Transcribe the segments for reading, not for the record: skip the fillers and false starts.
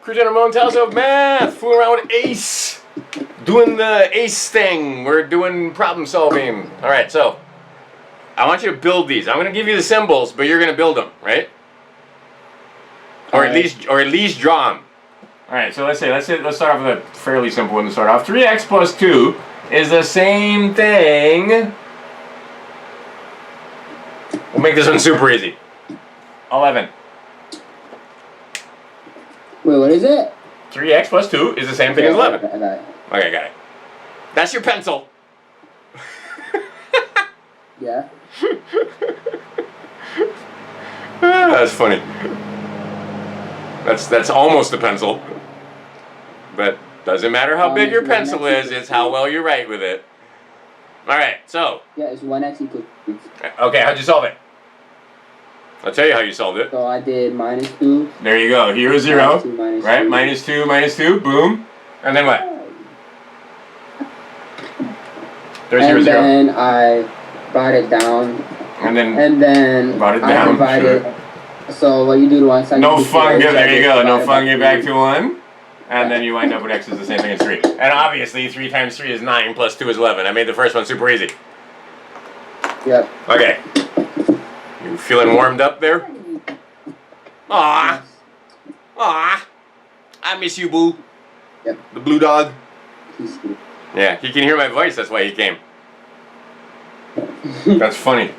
Crewton Ramone Ace of Math. Fooling around with Ace. Doing the Ace thing. We're doing problem solving. All right, so I want you to build these. I'm going to give you the symbols, but you're going to build them, right? Or at least draw them. All right, so let's start off with a fairly simple one to start off. 3x plus 2 is the same thing. We'll make this one super easy. 11. Wait, what is it? 3x plus 2 is the same thing as 11. I got it. Okay, got it. That's your pencil. Yeah. That's funny. That's almost a pencil. But doesn't matter how big your pencil is, it's how well you write with it. Alright, so. Yeah, it's 1x equals 3. Okay, how'd you solve it? I'll tell you how you solved it. So I did minus 2. There you go. Here is 0. Minus 2, right? 2. Minus 2, minus 2. Boom. And then what? There's your 0. And then I brought it down. And then brought it down. Sure. So what you do to one side. No fungi. There you go. No fungi back to 1. And then you wind up with x is the same thing as 3. And obviously 3 times 3 is 9 plus 2 is 11. I made the first one super easy. Yep. Okay. You feeling warmed up there? Aww. Aww. I miss you, Boo. Yep. The blue dog. Yeah, he can hear my voice, that's why he came. That's funny.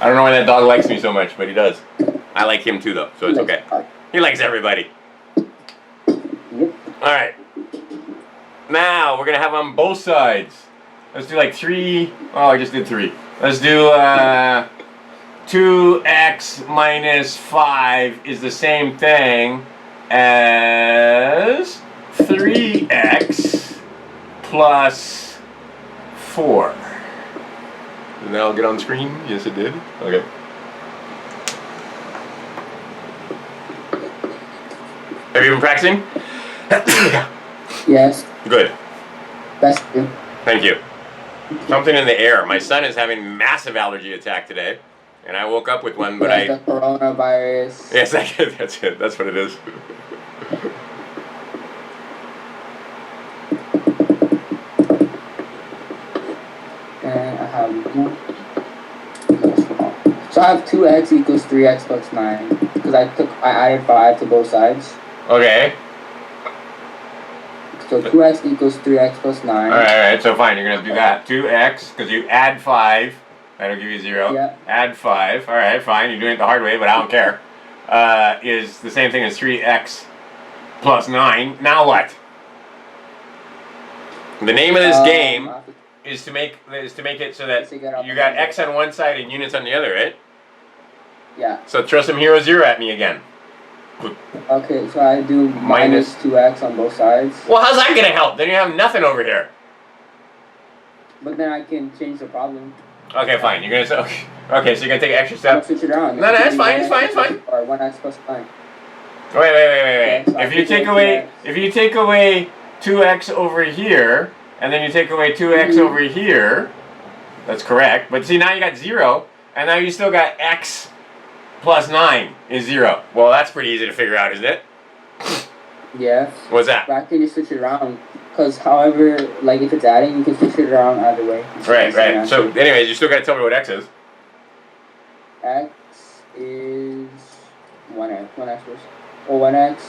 I don't know why that dog likes me so much, but he does. I like him too, though, so it's okay. He likes everybody. Yep. Alright. Now, we're going to have on both sides. Let's do like 3. Oh, I just did 3. Let's do 2x minus 5 is the same thing as 3x plus 4. Did that all get on screen? Yes, it did. Okay. Have you been practicing? Yes. Good. That's you. Thank you. Something in the air. My son is having massive allergy attack today, and I woke up with one, but The coronavirus. Yes, that's it. That's what it is. And I have one. So I have 2x equals 3x plus 9 because I added 5 to both sides. Okay. So 2x equals 3x plus 9. Alright, so fine, you're going to do that. 2x, because you add 5, that'll give you 0. Yeah. Add 5, alright, fine, you're doing it the hard way, but I don't care. Is the same thing as 3x plus 9. Now what? The name of this game is to make it so that you got x on one side and units on the other, right? Yeah. So throw some hero 0 at me again. Okay, so I do minus 2x on both sides. Well, how's that going to help? Then you have nothing over here. But then I can change the problem. Okay, fine. You're going to say, okay, so you're going to take an extra step. Switch it around. No, it's fine, it's fine. Or 1x plus 9. Wait. Okay, so if you take away 2x over here, and then you take away 2x over here, that's correct. But see, now you got 0, and now you still got x plus 9 is 0. Well, that's pretty easy to figure out, isn't it? Yeah. What's that? But can you switch it around? Because however, like if it's adding, you can switch it around either way. Right. So anyways, you still got to tell me what x is. X is 1x. 1x first. Oh, 1x.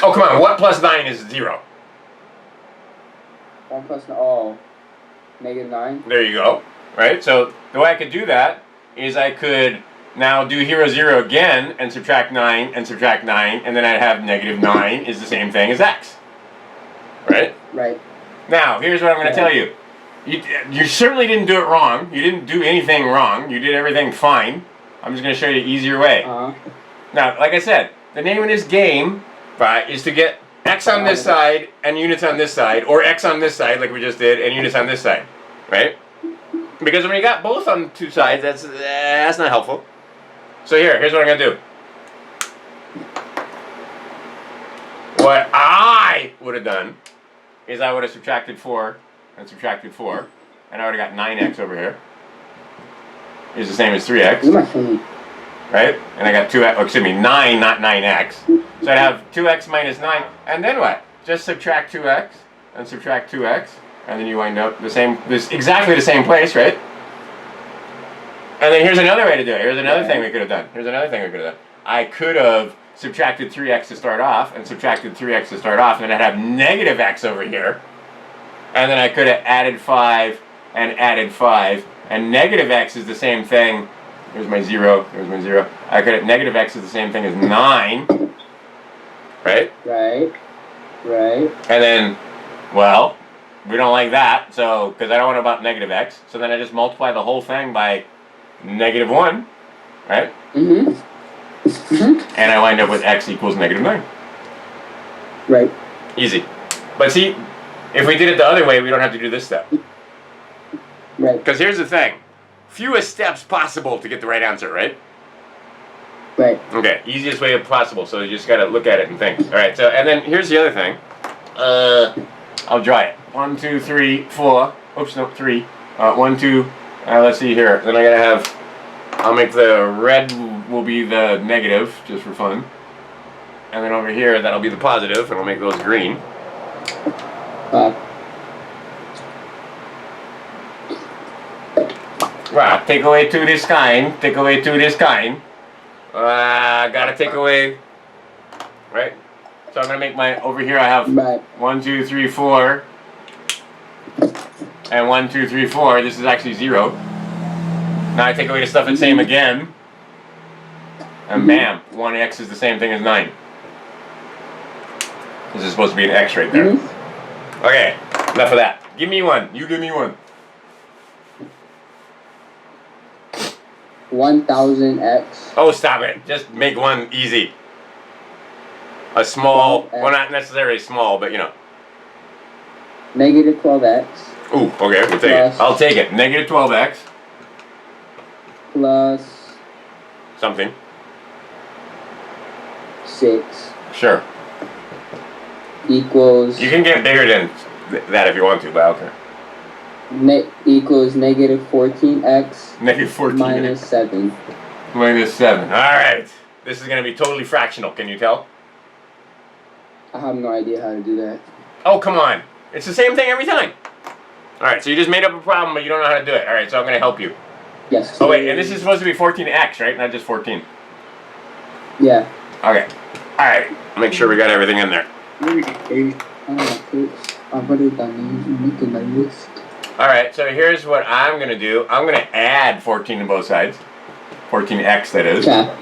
Oh, come on. What plus 9 is 0? 1 plus, oh, negative 9. There you go. Right? So the way I could do that is I could now do hero 0 again and subtract 9 and subtract 9, and then I'd have negative 9 is the same thing as x. Right? Right. Now, here's what I'm going to tell you. You certainly didn't do it wrong. You didn't do anything wrong. You did everything fine. I'm just going to show you the easier way. Now, like I said, the name of this game is to get x on this side and units on this side, or x on this side like we just did and units on this side. Right? Because when you got both on two sides, that's not helpful. So here's what I'm going to do. What I would have done is I would have subtracted 4 and subtracted 4, and I would have got 9x over here. Is the same as 3x. right? And I got 2x, excuse me, 9, not 9x. So I'd have 2x minus 9, and then what? Just subtract 2x and subtract 2x, and then you wind up exactly the same place, right? And then here's another way to do it. Here's another thing we could have done. I could have subtracted 3x to start off, and subtracted 3x to start off, and then I'd have negative x over here. And then I could have added 5 and added 5, and negative x is the same thing. Here's my 0, here's my 0. I could have, negative x is the same thing as 9, right? Right. And then, well, we don't like that, so, because I don't want about negative x, so then I just multiply the whole thing by negative 1, right? And I wind up with x equals negative 9. Right. Easy. But see, if we did it the other way, we don't have to do this step. Right. Because here's the thing. Fewest steps possible to get the right answer, right? Right. Okay, easiest way possible, so you just gotta look at it and think. Alright, so, and then here's the other thing. I'll draw it. 1, 2, 3, 4. Oops, no, 3. 1, 2, let's see here. Then I gotta have, I'll make the red will be the negative, just for fun. And then over here, that'll be the positive, and I'll make those green. Right, take away 2 this kind, take away 2 this kind. Gotta take away, right? So I'm gonna make my, over here I have 1, 2, 3, 4. And 1, 2, 3, 4, this is actually 0. Now I take away the stuff that's same again. And bam, 1x is the same thing as 9. This is supposed to be an x right there. Okay, enough of that. Give me one, you give me one. 1000x. Oh, stop it. Just make one easy. A small, well, not necessarily small, but you know. Negative 12x. Ooh, okay, we'll take it. I'll take it. Negative 12x. Plus. Something. 6. Sure. Equals. You can get bigger than that if you want to, but okay. Equals negative 14x. Negative 14. Minus 7. Minus 7. Alright. This is going to be totally fractional, can you tell? I have no idea how to do that. Oh, come on. It's the same thing every time. Alright, so you just made up a problem, but you don't know how to do it. Alright, so I'm going to help you. Yes. Oh, wait, and this is supposed to be 14x, right? Not just 14. Yeah. Okay. Alright. Make sure we got everything in there. Alright, so here's what I'm going to do. I'm going to add 14 to both sides. 14x, that is. Yeah.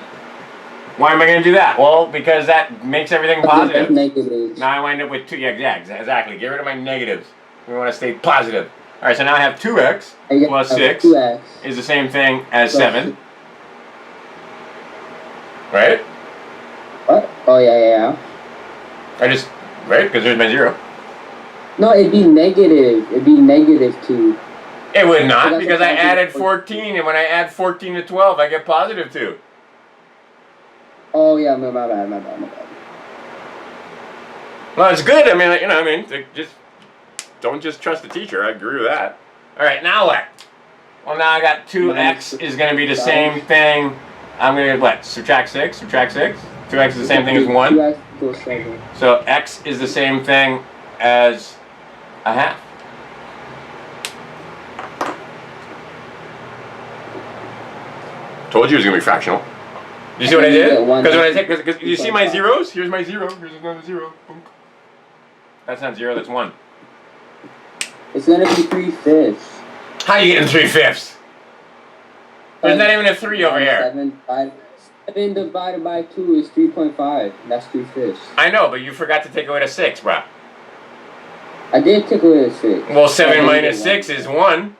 Why am I going to do that? Well, because that makes everything positive. Negatives. Now I wind up with 2. Yeah, exactly. Get rid of my negatives. We want to stay positive. Alright, so now I have 2x plus 6 is the same thing as 7. Right? What? Oh, yeah. Right? Because there's my 0. No, it'd be negative. It'd be negative 2. It would not, because I added 14, and when I add 14 to 12, I get positive 2. Oh, yeah, my bad. Well, it's good. I mean, just don't just trust the teacher. I agree with that. All right, now what? Well, now I got 2x is going to be the same thing. I'm going to, what, subtract 6? 2x is the same thing as 1. 2x equals 7. So x is the same thing as a half. Told you it was going to be fractional. You see what I did? Because you see my zeros? Here's my 0. Here's another 0. Boom. That's not 0, that's 1. It's going to be 3/5. How are you getting 3/5? There's not even a 3 over here. 7 divided by 2 is 3.5. That's 3/5. I know, but you forgot to take away the 6, bro. I did take away the 6. Well, 7 minus 6 is 1.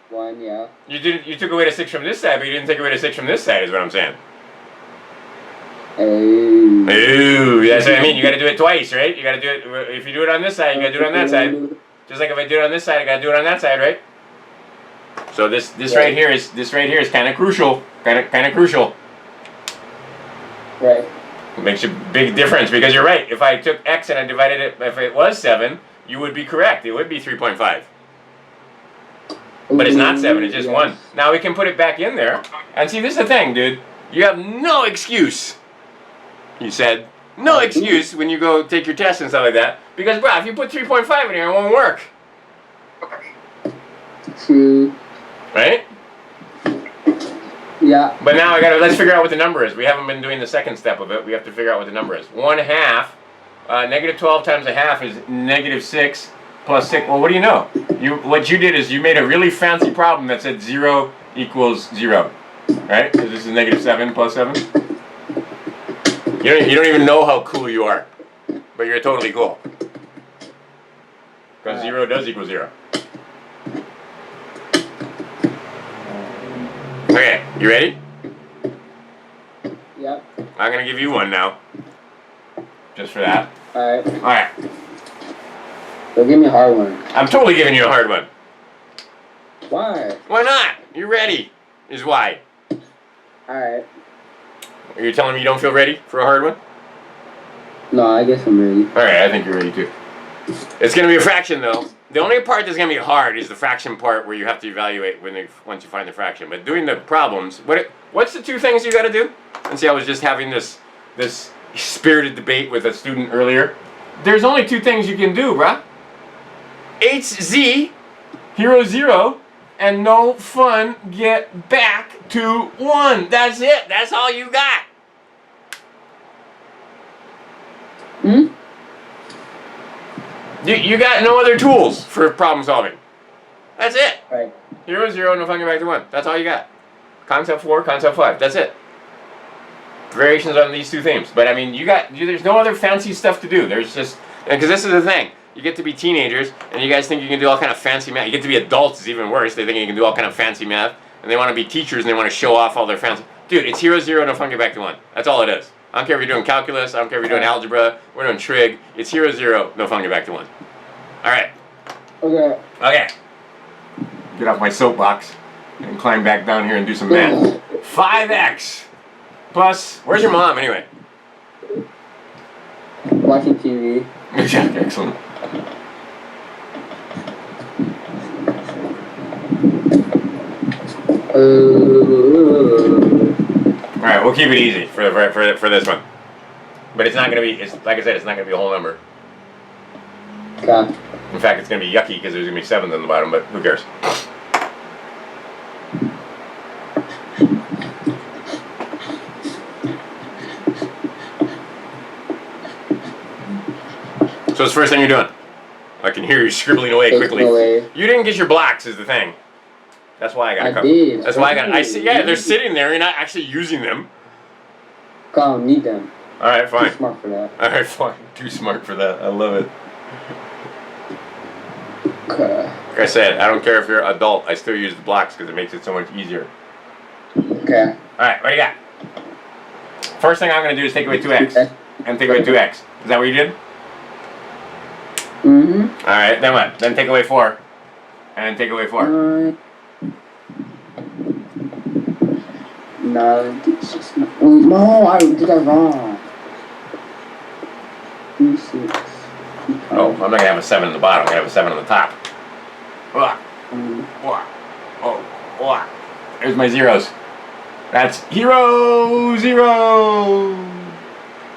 1, yeah. You took away the 6 from this side, but you didn't take away the 6 from this side, is what I'm saying. Ooh, that's what I mean. You got to do it twice, right? You got to do it. If you do it on this side, you got to do it on that side. Just like if I do it on this side, I got to do it on that side, right? So this right here is kind of crucial. Kind of crucial. Right. It makes a big difference because you're right. If I took x and I divided it, if it was 7, you would be correct. It would be 3.5. But it's not 7, it's just 1. Now we can put it back in there. And see, this is the thing, dude. You have no excuse. You said, no excuse when you go take your test and stuff like that. Because, bro, if you put 3.5 in here, it won't work. True. Right? Yeah. But now let's figure out what the number is. We haven't been doing the second step of it. We have to figure out what the number is. 1/2, negative 12 times 1/2 is negative 6 plus 6. Well, what do you know? What you did is you made a really fancy problem that said 0 equals 0. Right? Because this is negative 7 plus 7. You don't even know how cool you are. But you're totally cool. Because 0 does equal 0. Okay, you ready? Yep. I'm going to give you one now. Just for that. Alright. Alright. So give me a hard one. I'm totally giving you a hard one. Why? Why not? You're ready, is why. Alright. Are you telling me you don't feel ready for a hard one? No, I guess I'm ready. Alright, I think you're ready too. It's going to be a fraction though. The only part that's going to be hard is the fraction part where you have to evaluate once you find the fraction. But doing the problems, what's the 2 things you got to do? And see, I was just having this spirited debate with a student earlier. There's only 2 things you can do, bruh. HZ, hero 0, and no fun, get back to 1. That's it. That's all you got. Hmm? You got no other tools for problem solving. That's it. Right. Hero 0, no fun, get back to 1. That's all you got. Concept 4, concept 5. That's it. Variations on these 2 themes. But I mean, there's no other fancy stuff to do. There's just, because this is the thing. You get to be teenagers, and you guys think you can do all kind of fancy math. You get to be adults, it's even worse. They think you can do all kind of fancy math, and they want to be teachers, and they want to show off all their fancy. Dude, it's hero 0, no fun, get back to 1. That's all it is. I don't care if you're doing calculus. I don't care if you're doing algebra. We're doing trig. It's hero 0, no fun, get back to 1. All right. Okay. Okay. Get off my soapbox and climb back down here and do some math. 5x plus. Where's your mom anyway? Watching TV. Excellent. All right, we'll keep it easy for this one. But it's not gonna be. Like I said, it's not gonna be a whole number. Okay. In fact, it's gonna be yucky because there's gonna be 7s on the bottom. But who cares? So it's the first thing you're doing. I can hear you scribbling away quickly. You didn't get your blocks, is the thing. That's why I got I did. That's why I got. I see. Yeah, they're sitting there. You're not actually using them. I don't need them. All right, fine. Too smart for that. All right, fine. Too smart for that. I love it. Okay. Like I said, I don't care if you're an adult. I still use the blocks because it makes it so much easier. Okay. All right, what do you got? First thing I'm going to do is take away 2x. And take away 2x. Is that what you did? Mm-hmm. All right, then what? Then take away 4. And take away 4. No, it's just not. No, I did that wrong. 3, 6. Oh, I'm not going to have a 7 on the bottom. I'm going to have a 7 on the top. Oh. There's my zeros. That's hero 0.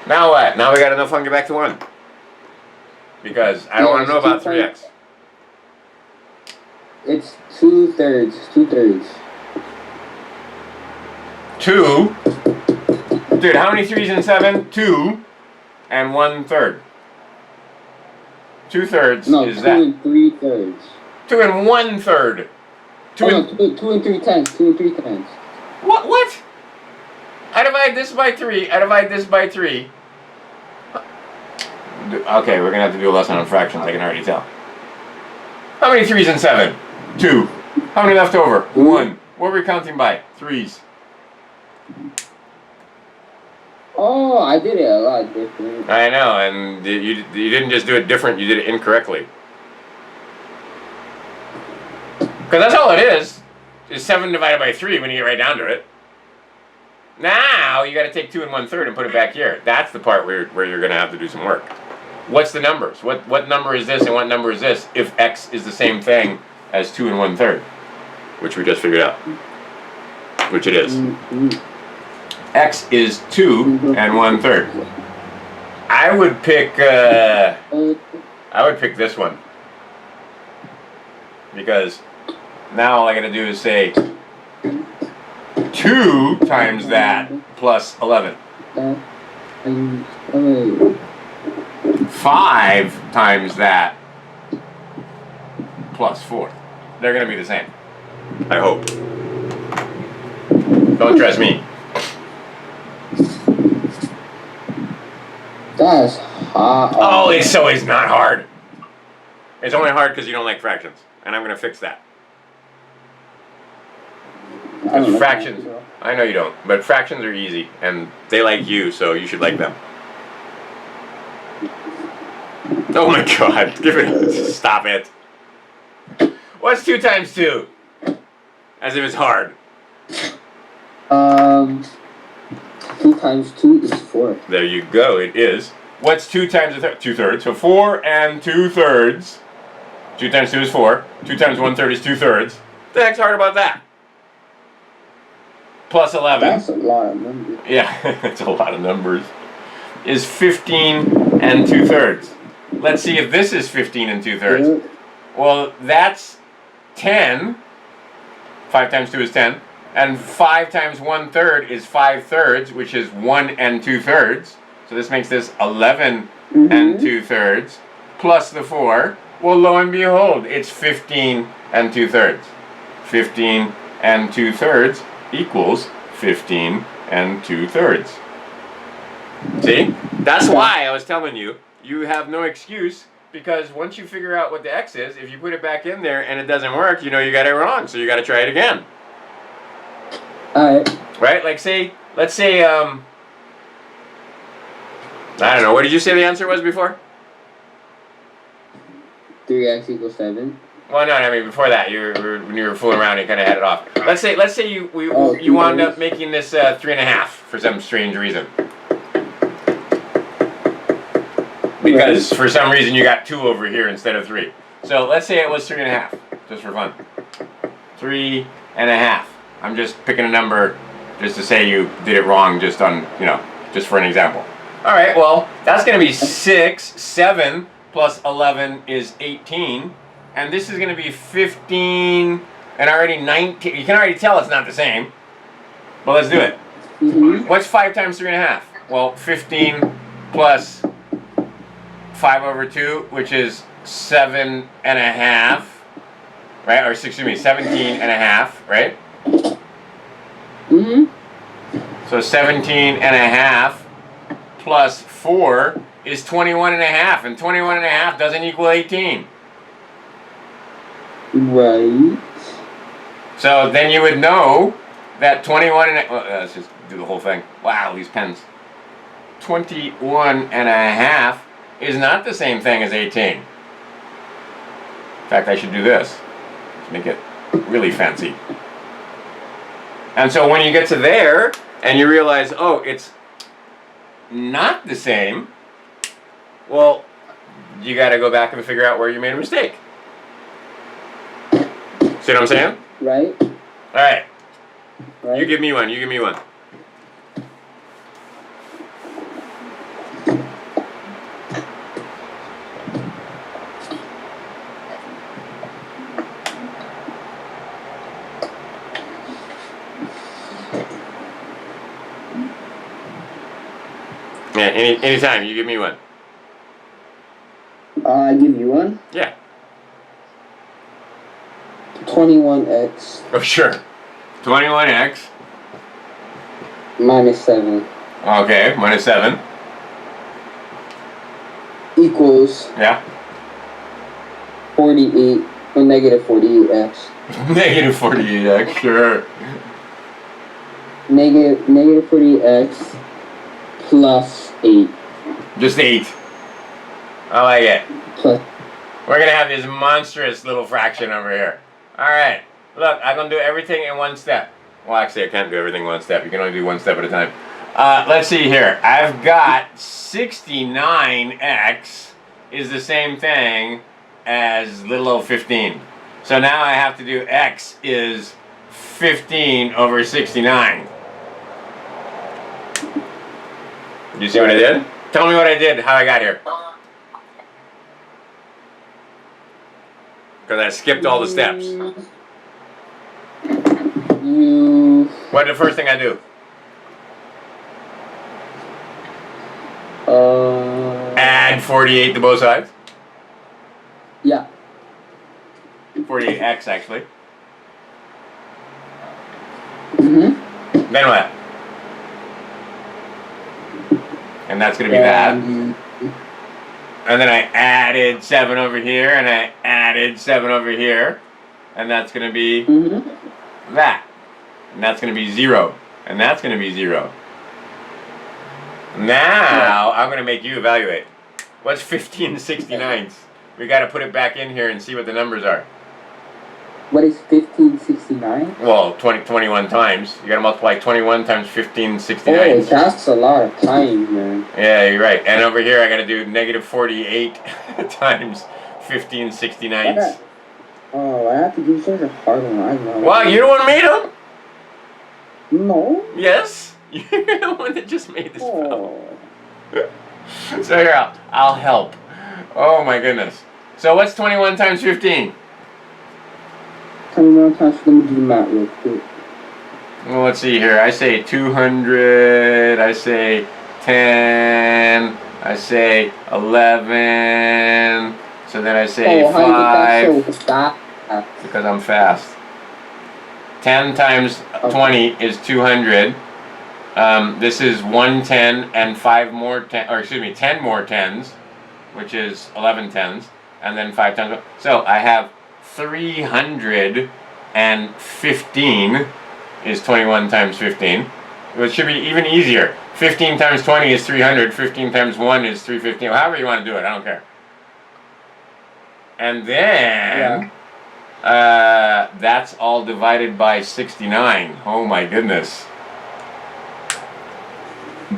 Now what? Now we got enough fun to get back to 1. Because I don't want to know about 3x. It's 2/3. 2/3. 2. Dude, how many 3s in 7? 2 and 1/3. 2/3 No, is 2 that. and 3/3. 2 and 1/3. 2 and 2 and 3 tenths. 2 and 3 tenths. What? I divide this by 3. I divide this by 3. Okay, we're gonna have to do a lesson on fractions. I can already tell. How many 3s in 7? 2. How many left over? 1. What were we counting by? 3s. Oh, I did it a lot different. I know, and you didn't just do it different. You did it incorrectly. Because that's all it is 7 divided by 3 when you get right down to it. Now you got to take 2 and 1/3 and put it back here. That's the part where you're going to have to do some work. What's the numbers? What number is this and what number is this if x is the same thing as 2 and 1/3? which we just figured out. Which it is. Mm-hmm. X is 2 and 1/3. I would pick this one. Because now all I gotta do is say 2 times that plus 11. 5 times that plus 4. They're gonna be the same. I hope. Don't trust me. That's hard. Oh, it's not hard. It's only hard because you don't like fractions. And I'm gonna fix that. Because fractions, I know you don't, but fractions are easy, and they like you, so you should like them. Oh my God! Give it. Stop it. What's 2 times 2? As if it's hard. 2 times 2 is 4. There you go. It is. What's 2 times 2/3? So 4 and 2/3. 2 times 2 is 4. 2 times 1/3 is 2/3. What the heck's hard about that? Plus 11. That's a lot of numbers. Yeah, it's a lot of numbers. Is 15 and 2/3. Let's see if this is 15 and 2/3. Well, that's 10. 5 times 2 is 10. And 5 times 1/3 is 5/3, which is 1 and 2/3. So this makes this 11 and 2/3 plus the 4. Well, lo and behold, it's 15 and 2/3. 15 and 2/3 equals 15 and 2/3. See? That's why I was telling you, you have no excuse, because once you figure out what the x is, if you put it back in there and it doesn't work, you know you got it wrong, so you got to try it again. Alright. Right? Like let's say, I don't know, what did you say the answer was before? 3x equals 7. Well, no, I mean before that, when you were fooling around, you kind of had it off. Let's say you wound up making this 3.5 for some strange reason. Because for some reason you got 2 over here instead of 3. So let's say it was 3.5, just for fun. 3.5. I'm just picking a number just to say you did it wrong, just on, just for an example. All right, well, that's going to be 6. 7 plus 11 is 18. And this is going to be 15 and already 19. You can already tell it's not the same. But let's do it. What's 5 times 3.5? Well, 15 plus 5 over 2, which is 7.5, right? Or excuse me, 17.5, right? So 17.5 plus 4 is 21.5, and 21.5 doesn't equal 18. Right. So then you would know that 21 well, let's just do the whole thing. Wow, these pens. 21.5 is not the same thing as 18. In fact, I should do this. Let's make it really fancy. And so when you get to there and you realize, oh, it's not the same, well, you got to go back and figure out where you made a mistake. See what I'm saying? Right. All right. You give me one. You give me one. Yeah, anytime. You give me one. I give you one. Yeah. 21x. Oh, sure. 21x. Minus 7. Okay, minus 7. Equals. Yeah. 48. Or negative 48x. Negative 48x, sure. Negative 48x plus 8. Just 8. I like it. Plus. We're going to have this monstrous little fraction over here. Alright. Look, I'm going to do everything in one step. Well, actually, I can't do everything in one step. You can only do one step at a time. Let's see here. I've got 69x is the same thing as little old 15. So now I have to do x is 15 over 69. You see what I did? Tell me what I did, how I got here. Because I skipped all the steps. What did the first thing I do? Add 48 to both sides. Yeah. 48x actually. Mhm. Then what? And that's going to be that. And then I added 7 over here, and I added 7 over here. And that's going to be that. And that's going to be 0. And that's going to be 0. Now, I'm going to make you evaluate. What's 15 69ths? We got to put it back in here and see what the numbers are. What is 1569? Well, 21 times. You got to multiply 21 times 15 69. Oh, that's a lot of time, man. Yeah, you're right. And over here, I got to do negative 48 times 15 69ths. Oh, I have to do such a hard one. I know. Well, you the one made them? No. Yes. You're the one that just made this problem. So here, I'll help. Oh my goodness. So what's 21 times 15? 21 times, let me do the math real quick. Well, let's see here. I say 200. I say 10. I say 11. So then I say 5. How you get that so fast? Because I'm fast. 10 times 20 is 200. This is 110 and 5 more 10, or excuse me, 10 more 10s, which is 11 10s, and then 5 times. So I have 315 is 21 times 15. It should be even easier. 15 times 20 is 300. 15 times 1 is 315. However you want to do it, I don't care. And then that's all divided by 69. Oh my goodness.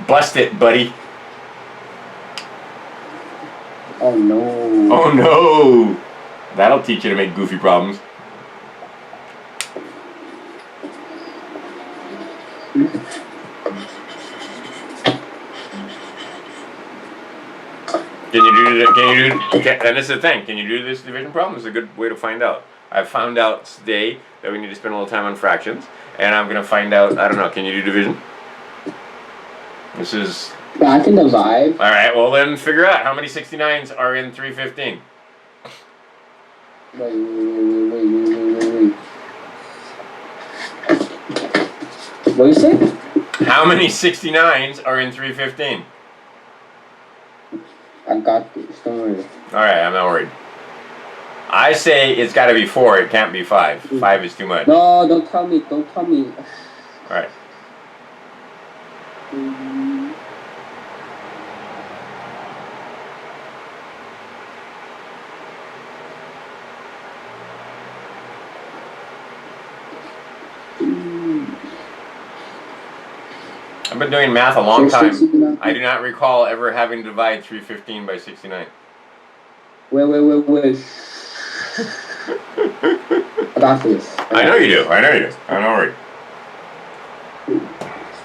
Bust it, buddy. Oh no. Oh no. That'll teach you to make goofy problems. And this is the thing, can you do this division problem? It's a good way to find out. I've found out today that we need to spend a little time on fractions, and I'm going to find out, I don't know, can you do division? This is... Yeah, I can divide. Alright, well then figure out how many 69s are in 315. Wait. What you say? How many 69s are in 315? I got this, don't worry. Alright, I'm not worried. I say it's got to be 4, it can't be 5. 5 is too much. No, don't tell me. Alright. I've been doing math a long time. I do not recall ever having to divide 315 by 69. Wait. I got this. I know you do. I'm not worried.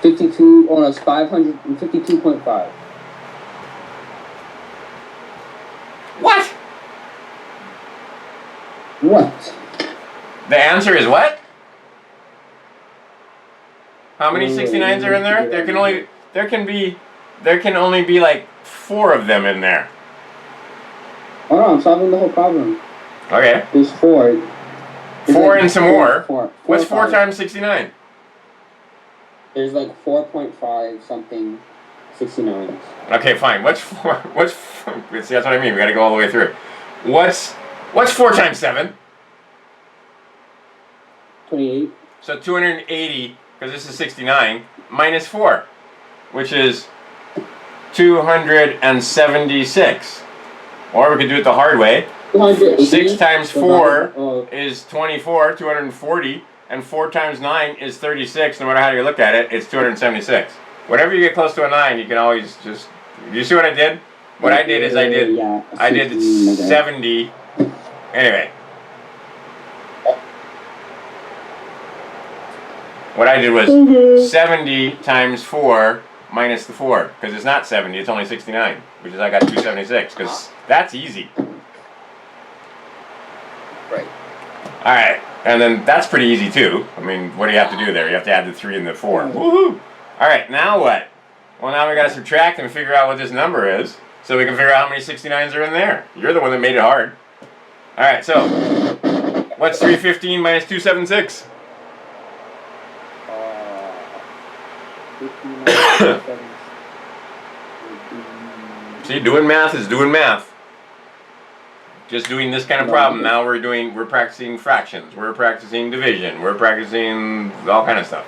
52, oh no, it's 552.5. What? What? The answer is what? How many 69s are in there? There can only be like 4 of them in there. Oh no, I'm solving the whole problem. Okay. There's 4. 4 and some more. What's 4 5. times 69? There's like 4.5 something 69s. Okay, fine. What's 4? See, that's what I mean. We got to go all the way through. What's 4 times 7? 28. So 280, because this is 69, minus 4, which is 276. Or we could do it the hard way. 6 times 4 is 24, 240, and 4 times 9 is 36. No matter how you look at it, it's 276. Whenever you get close to a 9, you can always just... You see what I did? What I did is I did 70. Anyway. What I did was 70 times 4 minus the 4. Because it's not 70, it's only 69. Which is I got 276. Because that's easy. Right. Alright. And then that's pretty easy too. I mean, what do you have to do there? You have to add the 3 and the 4. Woohoo! Alright, now what? Well, now we got to subtract and figure out what this number is. So we can figure out how many 69s are in there. You're the one that made it hard. Alright, so what's 315 minus 276? 15. See, doing math is doing math. Just doing this kind of problem. Now we're practicing fractions. We're practicing division. We're practicing all kind of stuff.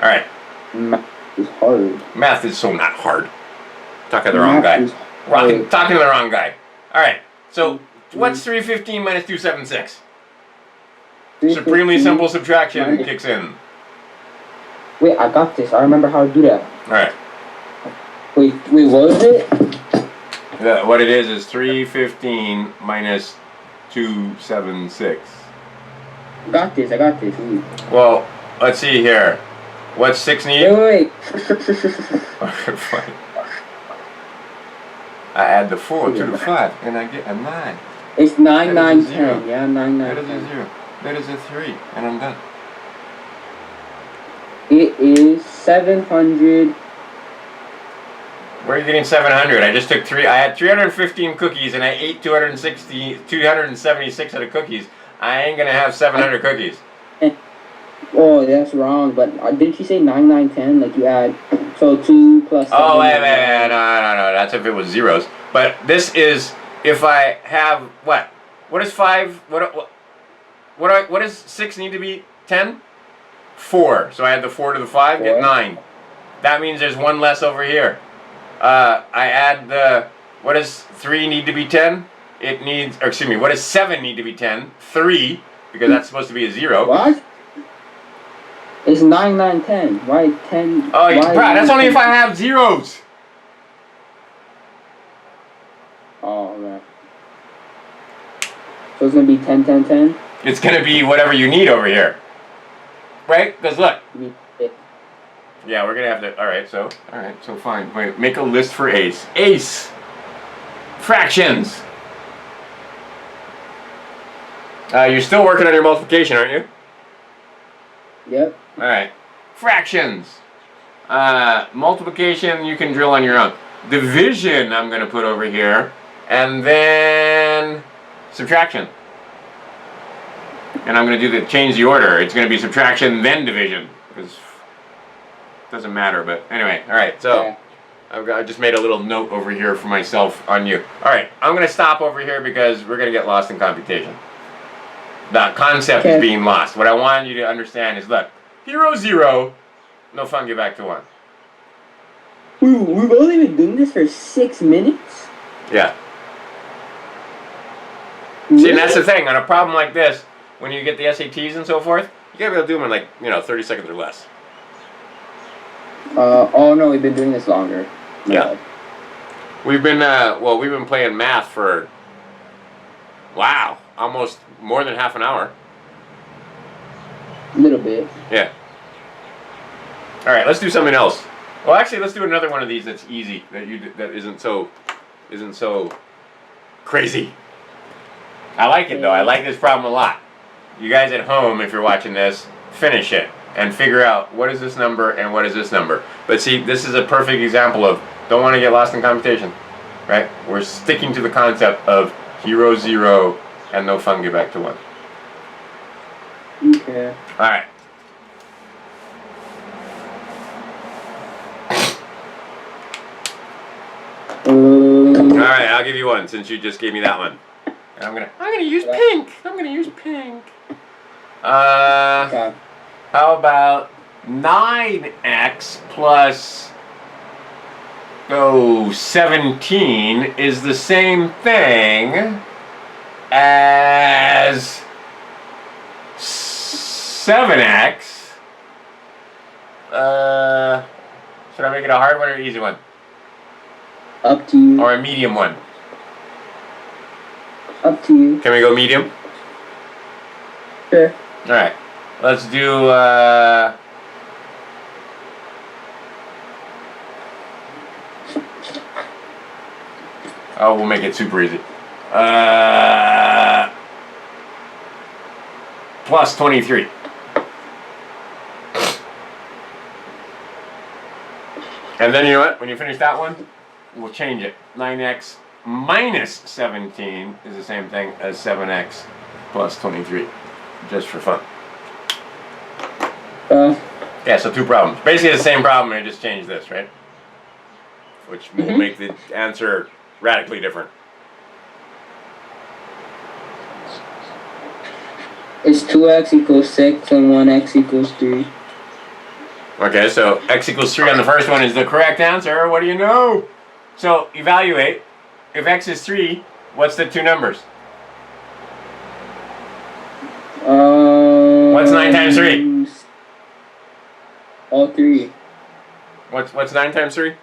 Alright. Math is hard. Math is so not hard. Talking to the wrong guy. Talking to the wrong guy. Alright, so what's 315 minus 276? Supremely simple subtraction kicks in. Wait, I got this. I remember how to do that. Alright. Wait, what was it? What it is 315 minus 276. I got this. Ooh. Well, let's see here. What's 6 need? Wait. I add the 4 to the 5 and I get a 9. It's 9, 9, 10. 0. Yeah, 9, 9, That is 10. a 0. That is a 3. And I'm done. It is 700. Where are you getting 700? I just took 3. I had 315 cookies and I ate 276 of the cookies. I ain't gonna have 700 cookies. Oh, that's wrong. But didn't you say 9, 9, 10? Like you add, so 2 plus 7. Oh, wait. No. That's if it was zeros. But this is if I have what? What is 5? What does 6 need to be? 10? 4. So I add the 4 to the 5, get 9. That means there's 1 less over here. I add the, what does 3 need to be 10? It needs, or excuse me, what does 7 need to be 10? 3, because that's supposed to be a 0. What? It's 9, 9, 10. Why 10? Oh, Brad, that's only if I have zeros. Oh, right. So it's going to be 10, 10, 10? It's going to be whatever you need over here. Right? Because look. Yeah, we're going to have to, alright, so fine. Wait, make a list for Ace. Ace! Fractions! You're still working on your multiplication, aren't you? Yep. Alright. Fractions! Multiplication, you can drill on your own. Division, I'm going to put over here. And then subtraction. And I'm going to change the order. It's going to be subtraction, then division. Because it doesn't matter, but anyway. Alright, so I just made a little note over here for myself on you. Alright, I'm going to stop over here because we're going to get lost in computation. The concept is being lost. What I want you to understand is, look, hero 0, no fun, get back to 1. We've only been doing this for 6 minutes? Yeah. See, and that's the thing. On a problem like this, when you get the SATs and so forth, you gotta be able to do them in like, 30 seconds or less. Oh no, we've been doing this longer. Yeah. We've been playing math for, wow, almost more than half an hour. A little bit. Yeah. Alright, let's do something else. Well, actually, let's do another one of these that's easy, that isn't so crazy. I like it though. I like this problem a lot. You guys at home, if you're watching this, finish it and figure out what is this number and what is this number. But see, this is a perfect example of don't want to get lost in computation, right? We're sticking to the concept of hero 0 and no fun, get back to 1. Okay. All right. All right, I'll give you one since you just gave me that one. And I'm gonna use pink. Okay. How about 9x plus 17 is the same thing as 7x. Should I make it a hard one or an easy one? Up to you. Or a medium one? Up to you. Can we go medium? Sure. Alright. Let's do Oh, we'll make it super easy. Plus 23. And then you know what? When you finish that one, we'll change it. 9x minus 17 is the same thing as 7x plus 23. Just for fun. Yeah, so 2 problems. Basically the same problem, I just changed this, right? Which will make the answer radically different. It's 2x equals 6 and 1x equals 3. Okay, so x equals 3 on the first one is the correct answer. What do you know? So evaluate. If x is 3, what's the 2 numbers? What's 9 times 3? All 3. What's 9 times 3?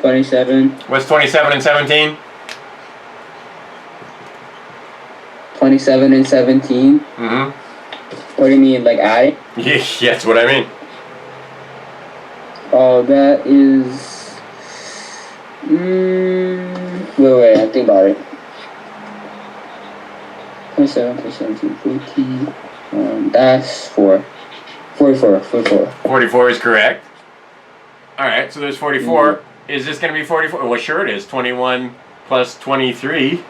27. What's 27 and 17? 27 and 17. Mm-hmm. What do you mean, like adding? Yeah, that's what I mean. Oh, that is... wait, I think about it. 27 plus 17, 14. That's 4. 44. 44 is correct. Alright, so there's 44. Is this going to be 44? Well, sure it is. 21 plus 23.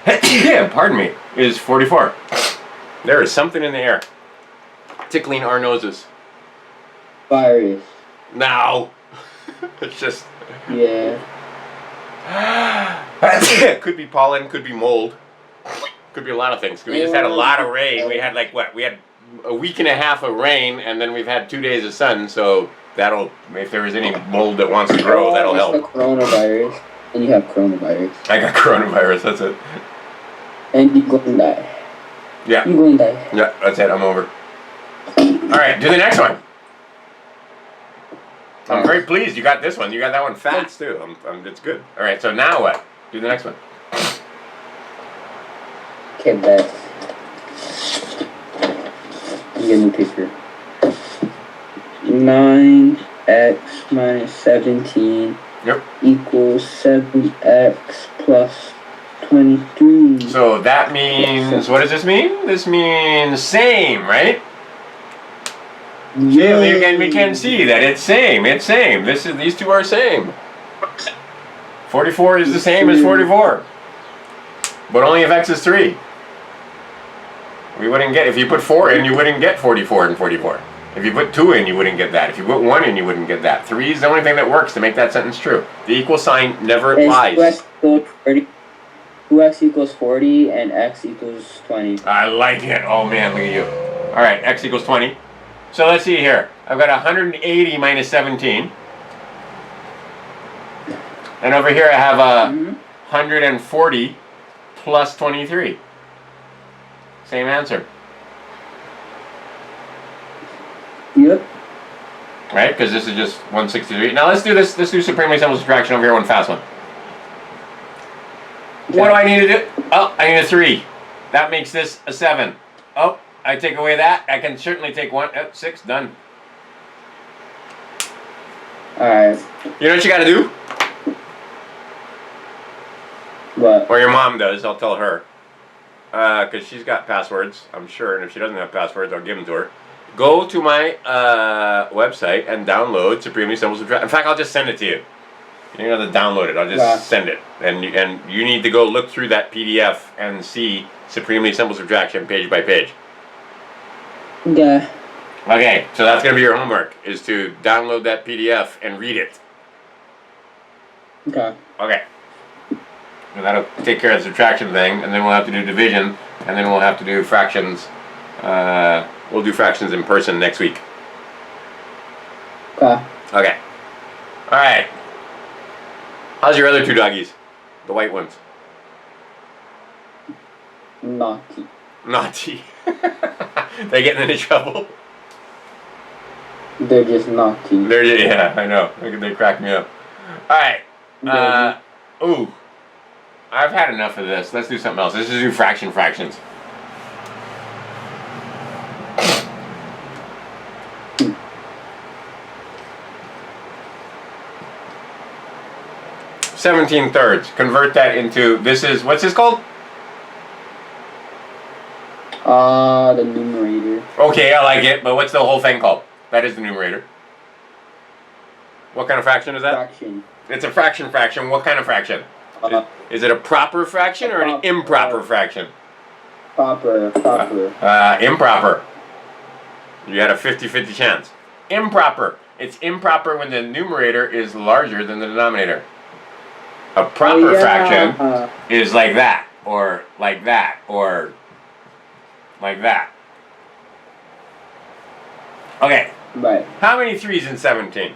Pardon me. Is 44. There is something in the air. Tickling our noses. Virus. No. It's just... Yeah. Could be pollen, could be mold. Could be a lot of things. We just had a lot of rain. We had like what? We had a week and a half of rain, and then we've had 2 days of sun. So that'll, if there is any mold that wants to grow, that'll help. The coronavirus, and you have coronavirus. I got coronavirus. That's it. And you're going to die. Yeah. You're going to die. Yeah, that's it. I'm over. All right, do the next one. I'm very pleased you got this one. You got that one fast too. It's good. All right, so now what? Do the next one. Okay, bet. Get a new picture. 9x minus 17 equals 7x plus 23. So that means, what does this mean? This means same, right? Yeah, we can see that it's same. It's same. These two are same. 44 is the same as 44, but only if x is 3. We wouldn't get, if you put 4 in, you wouldn't get 44 and 44. If you put 2 in, you wouldn't get that. If you put 1 in, you wouldn't get that. 3 is the only thing that works to make that sentence true. The equal sign never applies. 2x equals 40 and x equals 20. I like it. Oh man, look at you. All right, x equals 20. So let's see here. I've got 180 minus 17. And over here I have 140 plus 23. Same answer. Yep. Right? Because this is just 163. Now let's do this. Let's do supremely simple subtraction over here, one fast one. Okay. What do I need to do? Oh, I need a 3. That makes this a 7. Oh, I take away that. I can certainly take 1. 6. Done. Alright. You know what you got to do? What? Or your mom does. I'll tell her. Because she's got passwords, I'm sure. And if she doesn't have passwords, I'll give them to her. Go to my website and download Supremely Simple Subtraction. In fact, I'll just send it to you. You don't have to download it. I'll just send it. And you need to go look through that PDF and see Supremely Simple Subtraction page by page. Yeah. Okay, so that's going to be your homework, is to download that PDF and read it. Okay. Okay. And that'll take care of the subtraction thing, and then we'll have to do division, and then we'll have to do fractions. We'll do fractions in person next week. Okay. Okay. Alright. How's your other 2 doggies? The white ones. Naughty. Naughty. They getting into trouble? They're just naughty. Yeah, I know. They crack me up. Alright. Ooh. I've had enough of this. Let's do something else. Let's just do fractions. 17 thirds. Convert that into, this is, what's this called? The numerator. Okay, I like it, but what's the whole thing called? That is the numerator. What kind of fraction is that? Fraction. It's a fraction. What kind of fraction? Is it a proper fraction or an improper fraction? Proper. Improper. You had a 50-50 chance. Improper. It's improper when the numerator is larger than the denominator. A proper fraction is like that, or like that, or like that. Okay. Right. How many 3's in 17?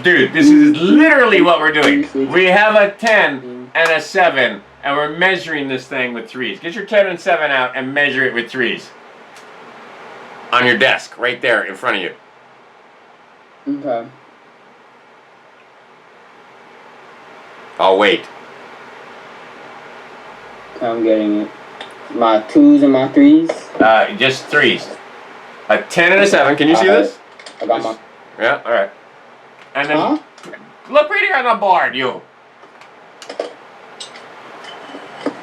Dude, this is literally what we're doing. We have a 10 and a 7, and we're measuring this thing with 3's. Get your 10 and 7 out and measure it with 3's. On your desk, right there in front of you. Okay. I'll wait. I'm getting it. My 2's and my 3's? Just 3's. A 10 and a 7. Can you see this? I got my... Yeah, alright. And then, look right here on the board, you.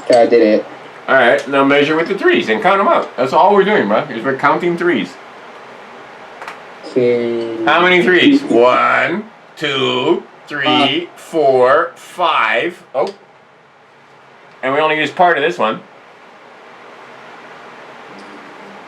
Okay, I did it. Alright, now measure with the 3's and count them out. That's all we're doing, bro, is we're counting 3's. Okay. How many 3's? 1, 2, 3, 4, 5. Oh. And we only use part of this one.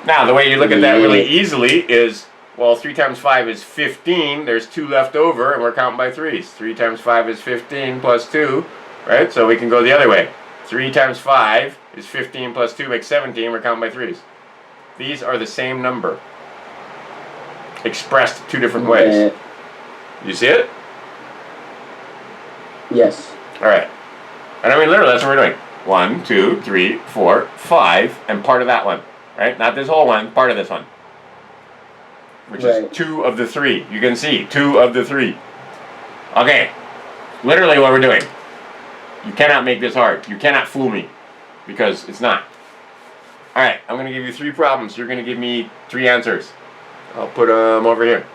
Now, the way you look at that really easily is, well, 3 times 5 is 15. There's 2 left over, and we're counting by 3's. 3 times 5 is 15 plus 2, right? So we can go the other way. 3 times 5 is 15 plus 2 makes 17. We're counting by 3's. These are the same number, expressed 2 different ways. You see it? Yes. All right. And I mean, literally, that's what we're doing. 1, 2, 3, 4, 5, and part of that one. Right? Not this whole one, part of this one. Which is 2 of the 3. You can see, 2 of the 3. Okay. Literally what we're doing. You cannot make this hard. You cannot fool me. Because it's not. Alright, I'm going to give you 3 problems. You're going to give me 3 answers. I'll put them over here.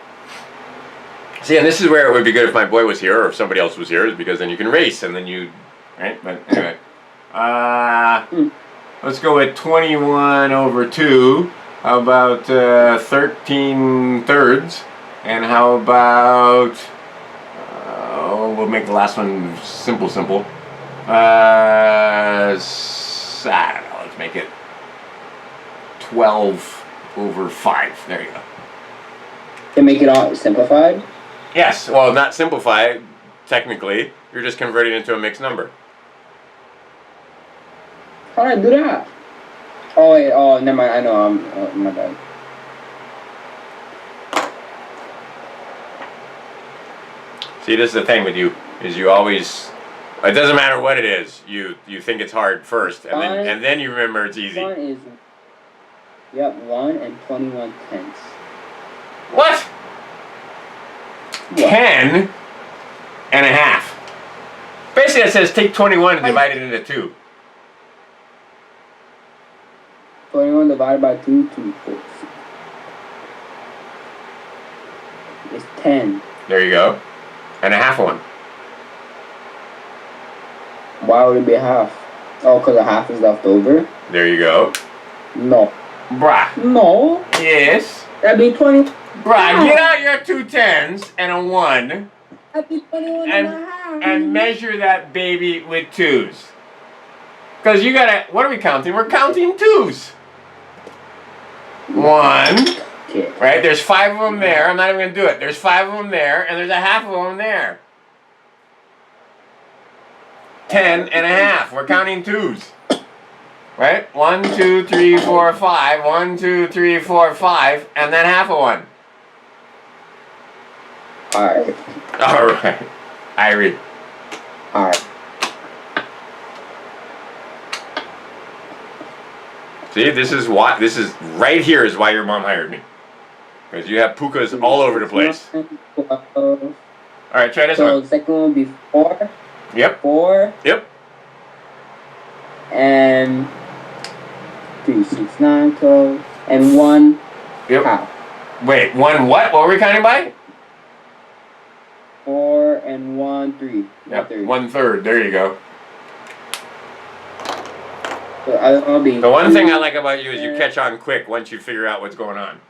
See, and this is where it would be good if my boy was here, or if somebody else was here, is because then you can race, and then you... Right? But anyway. Let's go with 21 over 2. How about 13 thirds? And how about... we'll make the last one simple. I don't know, let's make it 12 over 5. There you go. To make it all simplified? Yes, well, not simplified, technically. You're just converting it into a mixed number. How did I do that? Oh, wait, never mind, I know, my bad. See, this is the thing with you, is you always, it doesn't matter what it is, you think it's hard first, and then you remember it's easy. 1 is, 1 and 21 tenths. What? 10 and a half. Basically it says take 21 and divide it into 2. 21 divided by 2, 2 is 10. There you go. And a half one. Why would it be a half? Oh, because a half is left over? There you go. No. Bruh. No. Yes. That'd be 20. Bruh, get out your 2 10s and a 1. That'd be 21 and a half. And measure that baby with 2's. Because you gotta, what are we counting? We're counting 2's. 1. Okay. Right? There's 5 of them there. I'm not even going to do it. There's 5 of them there, and there's a half of them there. 10 and a half. We're counting 2's. Right? 1, 2, 3, 4, 5. 1, 2, 3, 4, 5. And then half of 1. Alright. Alright. Irie. Alright. See, this is right here is why your mom hired me. Because you have pukas all over the place. Alright, try this one. So the second one would be 4. Yep. 4. Yep. And 3, 6, 9, 12. And 1 Yep. half. Wait, 1 what? What were we counting by? 4 and 1 3. Yep, 1/3. There you go. So I'll be. The one thing I like about you is you catch on quick once you figure out what's going on.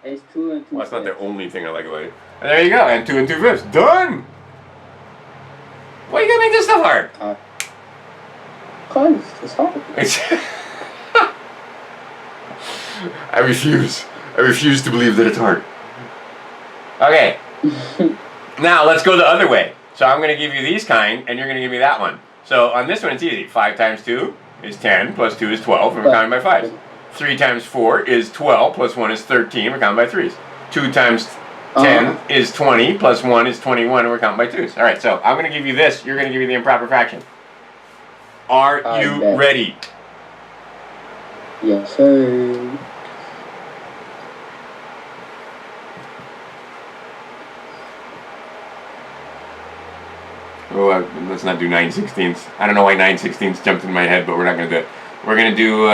It's 2 and 2. Well, that's not the only thing I like about you. And there you go. And 2 2/5. Done. Why you gotta make this stuff hard? Cause it's hard. I refuse. I refuse to believe that it's hard. Okay. Now let's go the other way. So I'm going to give you these kind, and you're going to give me that one. So on this one, it's easy. 5 times 2 is 10, plus 2 is 12, and we're counting by 5s. 3 times 4 is 12, plus 1 is 13, we're counting by 3s. 2 times 10 is 20, plus 1 is 21, and we're counting by 2s. All right, so I'm going to give you this. You're going to give me the improper fraction. Are you ready? Yes, sir. Oh, let's not do 9/16. I don't know why 9/16 jumped in my head, but we're not going to do it. We're going to do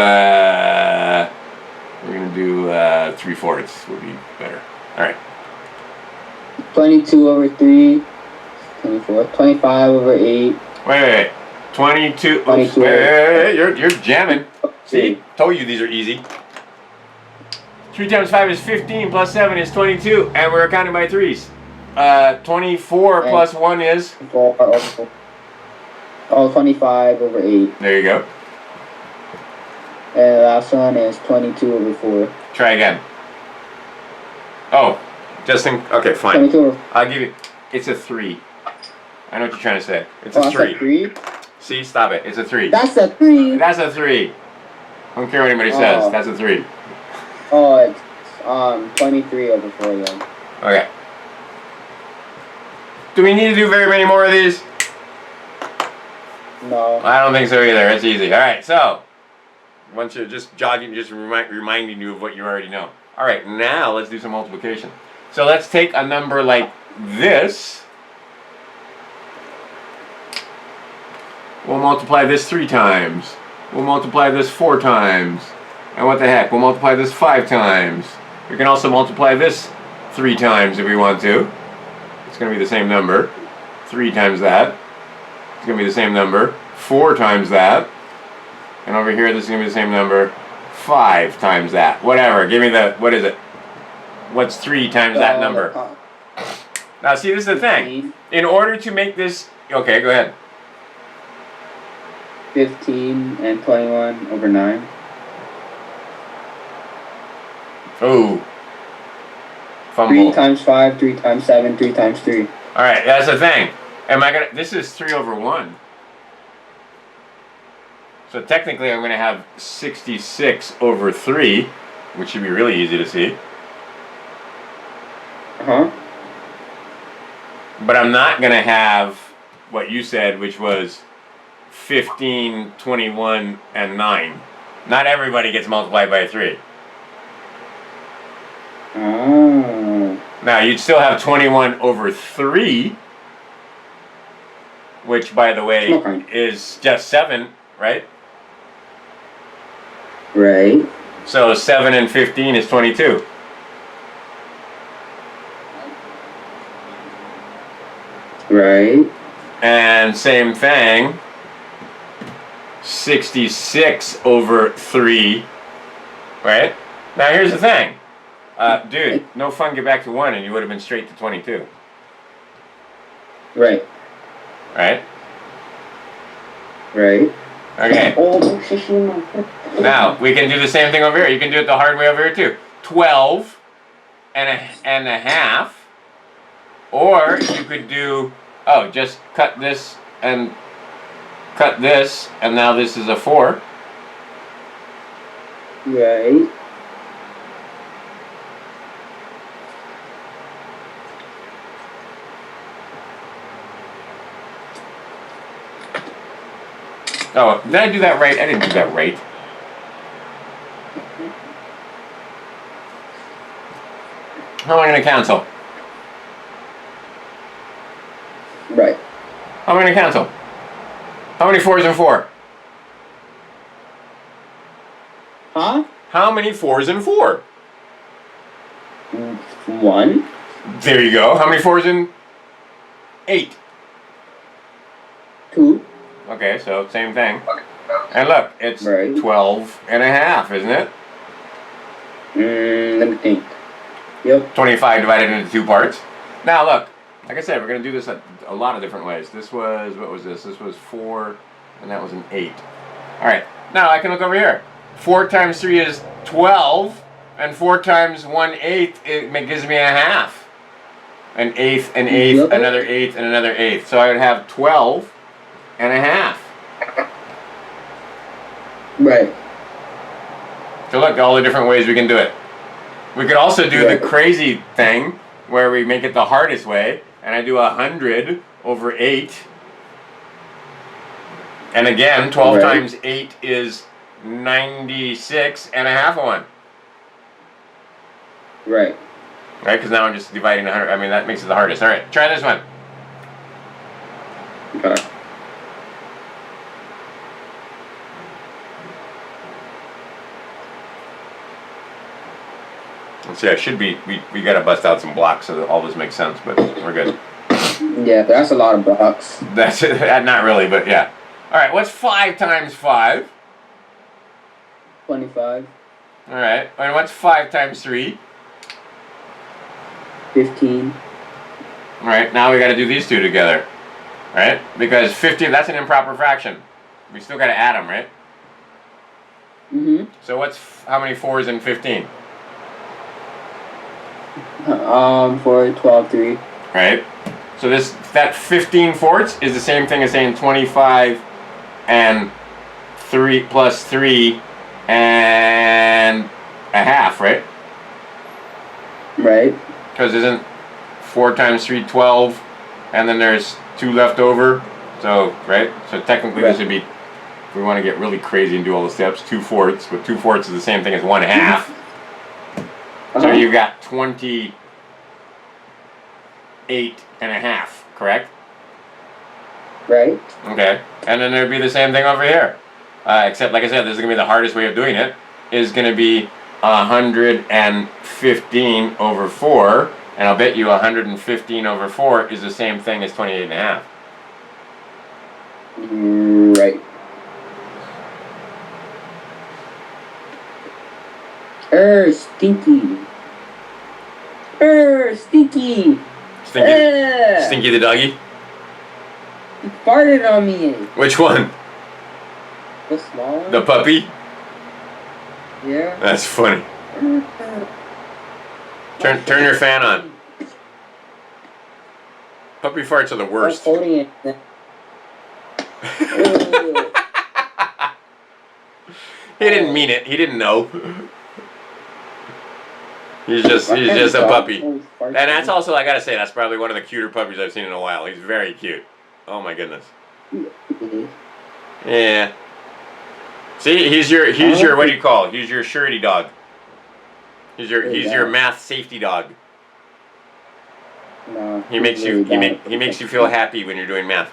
3/4 would be better. All right. 22 over 3. 24. 25 over 8. Wait. 22. 22. Wait, you're jamming. See? Told you these are easy. 3 times 5 is 15, plus 7 is 22, and we're counting by 3s. 24 plus 1 is? 25 over 8. There you go. And the last one is 22 over 4. Try again. Oh, okay, fine. 22 over. I'll give you, it's a 3. I know what you're trying to say. It's a 3. That's a 3? See, stop it. It's a 3. That's a 3? That's a 3. I don't care what anybody says. That's a 3. Oh, it's 23 over 4 then. Okay. Do we need to do very many more of these? No. I don't think so either. It's easy. All right, so once you're just jogging, just reminding you of what you already know. All right, now let's do some multiplication. So let's take a number like this. We'll multiply this 3 times. We'll multiply this 4 times. And what the heck? We'll multiply this 5 times. We can also multiply this 3 times if we want to. It's going to be the same number. 3 times that. It's going to be the same number. 4 times that. And over here, this is going to be the same number. 5 times that. Whatever. Give me the, what is it? What's 3 times that number? Now, see, this is the thing. In order to make this, okay, go ahead. 15 and 21 over 9. Oh. Fumble. 3 times 5, 3 times 7, 3 times 3. Alright, that's the thing. Am I gonna, this is 3 over 1. So technically I'm going to have 66 over 3, which should be really easy to see. But I'm not going to have what you said, which was 15, 21, and 9. Not everybody gets multiplied by 3. Oh. Now, you'd still have 21 over 3, which, by the way, is just 7, right? Right. So 7 and 15 is 22. Right. And same thing, 66 over 3, right? Now, here's the thing. Dude, no fun, get back to 1, and you would have been straight to 22. Right. Right? Right. Okay. Now, we can do the same thing over here. You can do it the hard way over here, too. 12 and a half. Or you could do, just cut this, and now this is a 4. Right. Oh, did I do that right? I didn't do that right. How am I going to cancel? Right. How am I going to cancel? How many 4s in 4? Huh? How many 4s in 4? 1. There you go. How many 4s in 8. 2. Okay, so same thing. And look, it's Right. 12 and a half, isn't it? Let me think. Yep. 25 divided into 2 parts. Now look, like I said, we're going to do this a lot of different ways. This was, what was this? This was 4, and that was an 8. Alright, now I can look over here. 4 times 3 is 12, and 4 times 1/8, it gives me a half. An eighth, an eighth, Yep. another eighth, and another eighth. So I would have 12 and a half. Right. So look, all the different ways we can do it. We could also do the crazy thing where we make it the hardest way, and I do 100 over 8. And again, 12 times 8 is 96 and a half of 1. Right. Right, because now I'm just dividing 100. I mean, that makes it the hardest. All right, try this one. Okay. Let's see, I should be, we got to bust out some blocks so that all this makes sense, but we're good. Yeah, that's a lot of blocks. That's it. Not really, but yeah. All right, what's 5 times 5? 25. All right, and what's 5 times 3? 15. All right, now we got to do these two together, right? Because 15, that's an improper fraction. We still got to add them, right? Mm-hmm. So how many 4s in 15? 4, 12, 3. Right? So that 15 fourths is the same thing as saying 25 and 3 plus 3 and a half, right? Right. Because isn't 4 times 3 12, and then there's 2 left over, so, right? So technically this would be, if we want to get really crazy and do all the steps, 2 fourths, but 2 fourths is the same thing as 1 half. So you've got 28 and a half, correct? Right. Okay, and then there'd be the same thing over here. Except, like I said, this is going to be the hardest way of doing it, is going to be 115 over 4, and I'll bet you 115 over 4 is the same thing as 28 and a half. Right. Stinky. Stinky. Stinky the doggy? He farted on me. Which one? The small one? The puppy? Yeah. That's funny. Turn your fan on. Puppy farts are the worst. I was holding it. He didn't mean it. He didn't know. He's just a puppy. And that's also, I gotta say, that's probably one of the cuter puppies I've seen in a while. He's very cute. Oh my goodness. Yeah. See, he's your what do you call it? He's your surety dog. He's your math safety dog. No. He makes you feel happy when you're doing math.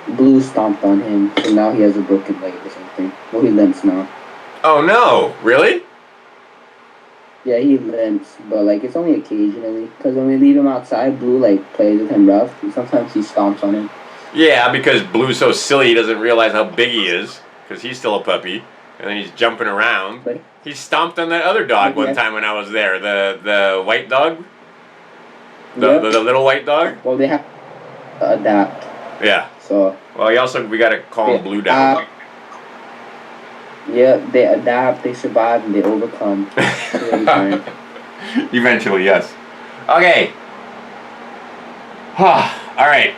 Blue stomped on him, so now he has a broken leg or something. Well, he limps now. Oh no! Really? Yeah, he limps, but like it's only occasionally. Cause when we leave him outside, Blue like plays with him rough. Sometimes he stomps on him. Yeah, because Blue's so silly he doesn't realize how big he is, because he's still a puppy, and then he's jumping around. But he stomped on that other dog one time when I was there, the white dog, the little white dog. Well, they have to adapt. Yeah. So. Well, we gotta calm Blue down. Yeah, they adapt, they survive, and they overcome. Eventually, yes. Okay. All right.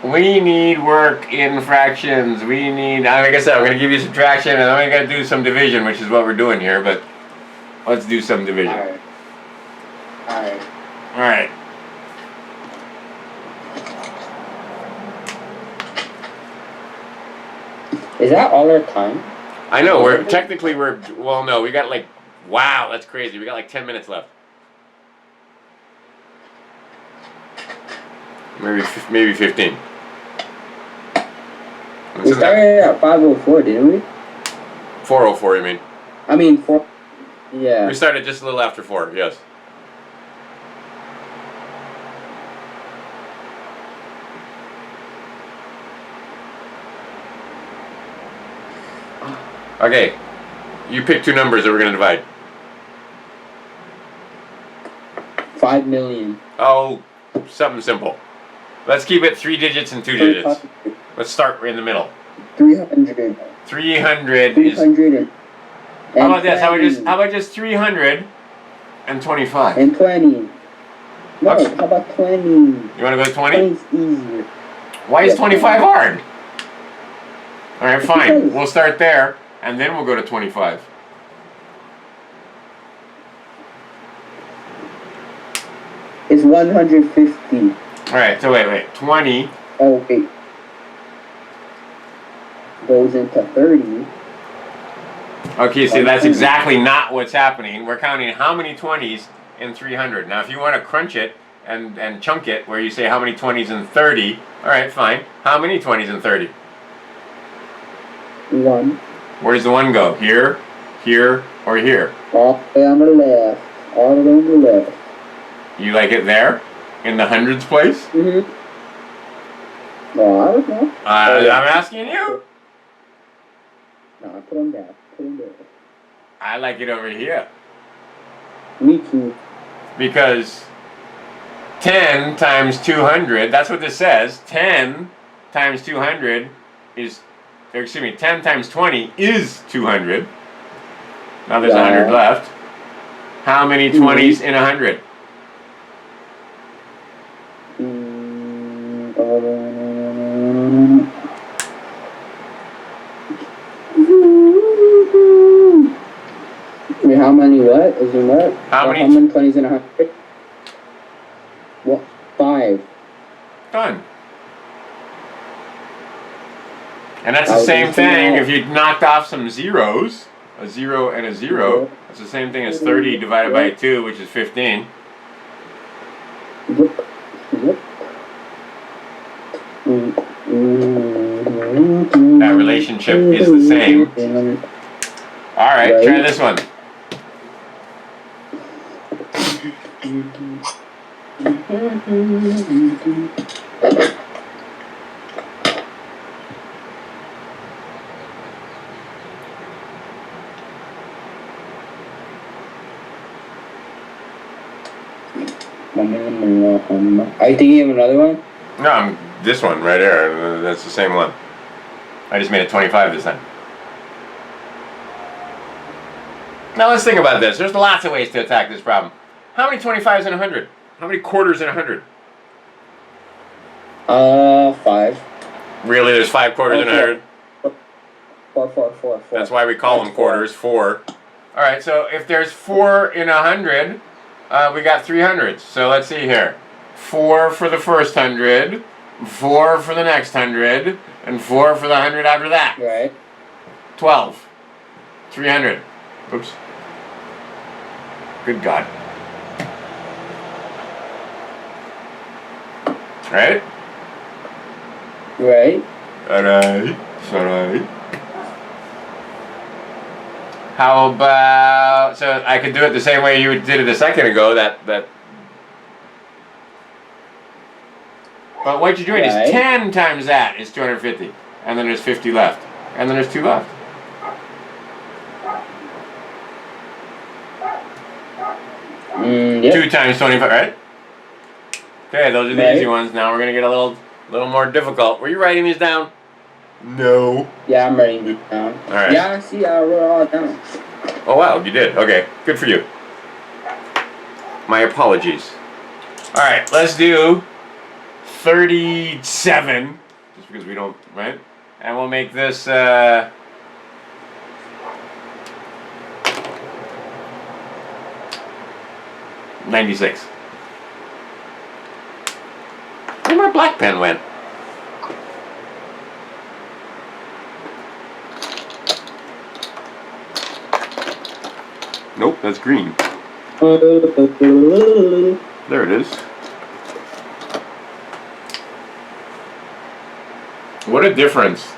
We need work in fractions. We need, like I said, I'm going to give you subtraction, and then we got to do some division, which is what we're doing here, but let's do some division. All right. All right. Is that all our time? I know, well, no, we got like, wow, that's crazy. We got like 10 minutes left. Maybe 15. We started at 5:04, didn't we? 4:04, you mean? I mean, 4. Yeah. We started just a little after 4, yes. Okay, you pick two numbers that we're gonna divide. 5 million. Oh, something simple. Let's keep it 3 digits and 2 digits. Let's start in the middle. 300. 300 is. 300. How about this? How about just 325? And 20. No, how about 20? You want to go 20? 20 is easier. Why is 25 hard? All right, fine. Because We'll start there, and then we'll go to 25. it's 150. All right, so wait. 20. Oh, wait. Goes into 30. Okay, see, that's exactly not what's happening. We're counting how many 20s in 300. Now, if you want to crunch it and chunk it, where you say how many 20s in 30, all right, fine. How many 20s in 30? 1. Where does the 1 go? Here, here, or here? All the way on the left. All the way on the left. You like it there? In the hundreds place? Mm-hmm. No, I don't know. I'm asking you. No, put them there. Put them there. I like it over here. Me too. Because 10 times 200, that's what this says. 10 times 200 is, or excuse me, 10 times 20 is 200. Now there's 100 left. How many 20s in 100? Wait, how many what? Is in what? How many 20s in 100? What? 5. Done. And that's the same thing if you knocked off some zeros, a 0 and a 0. It's the same thing as 30 divided by 2, which is 15. Yep. That relationship is the same. Alright, try this one. Are you thinking of another one? No, this one right there. That's the same one. I just made it 25 this time. Now let's think about this. There's lots of ways to attack this problem. How many 25s in 100? How many quarters in 100? 5. Really? There's 5 quarters in 100? 4. That's why we call them quarters. 4. All right. So if there's 4 in 100, we got 300s. So let's see here. 4 for the first 100, 4 for the next 100, and 4 for the 100 after that. Right. 12. 300. Oops. Good God. Right? Right. Alright. Alright. How about, so I could do it the same way you did it a second ago, but what you're doing is 10 times that is 250. And then there's 50 left. And then there's 2 left. Yep. 2 times 25, right? Okay, those are the easy ones. Now we're going to get a little more difficult. Were you writing these down? No. Yeah, I'm writing these down. All right. Yeah, I see. I wrote it all down. Oh, wow, you did. Okay, good for you. My apologies. All right, let's do 37, just because we don't, right? And we'll make this, 96. Where my black pen went? Nope, that's green. There it is. What a difference.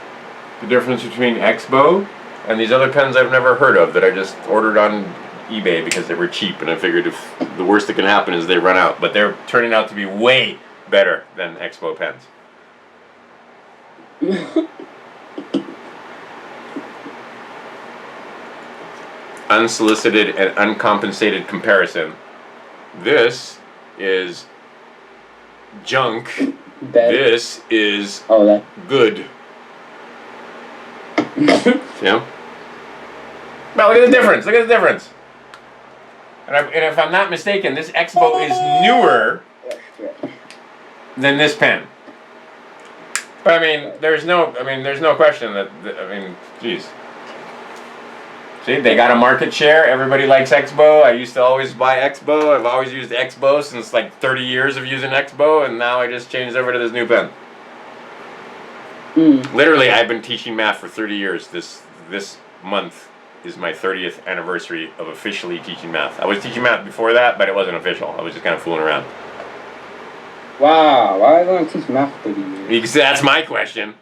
The difference between Expo and these other pens I've never heard of that I just ordered on eBay because they were cheap, and I figured if the worst that can happen is they run out. But they're turning out to be way better than Expo pens. unsolicited and uncompensated comparison. This is junk. This is good. Yeah. Now look at the difference. Look at the difference. And if I'm not mistaken, this Expo is newer than this pen. But I mean, there's no question that geez. See, they got a market share. Everybody likes Expo. I used to always buy Expo. I've always used Expo since like 30 years of using Expo, and now I just changed over to this new pen. Literally, I've been teaching math for 30 years. This month is my 30th anniversary of officially teaching math. I was teaching math before that, but it wasn't official. I was just kind of fooling around. Wow, why are you going to teach math for 30 years? Because that's my question.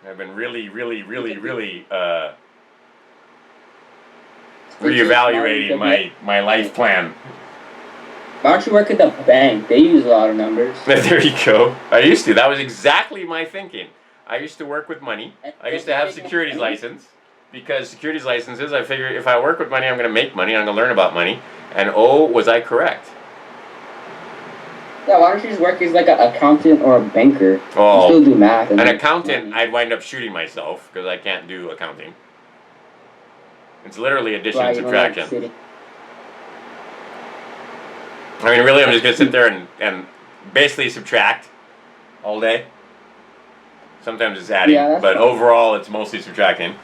I've been really reevaluating my life plan. Why don't you work at the bank? They use a lot of numbers. There you go. I used to. That was exactly my thinking. I used to work with money. I used to have securities license. Because securities licenses, I figured if I work with money, I'm going to make money. I'm going to learn about money. And oh, was I correct? Yeah, why don't you just work as like an accountant or a banker? Oh, you still do math. An accountant, I'd wind up shooting myself because I can't do accounting. It's literally addition and subtraction. I mean, really, I'm just going to sit there and basically subtract all day. Sometimes it's adding, but overall, it's mostly subtracting.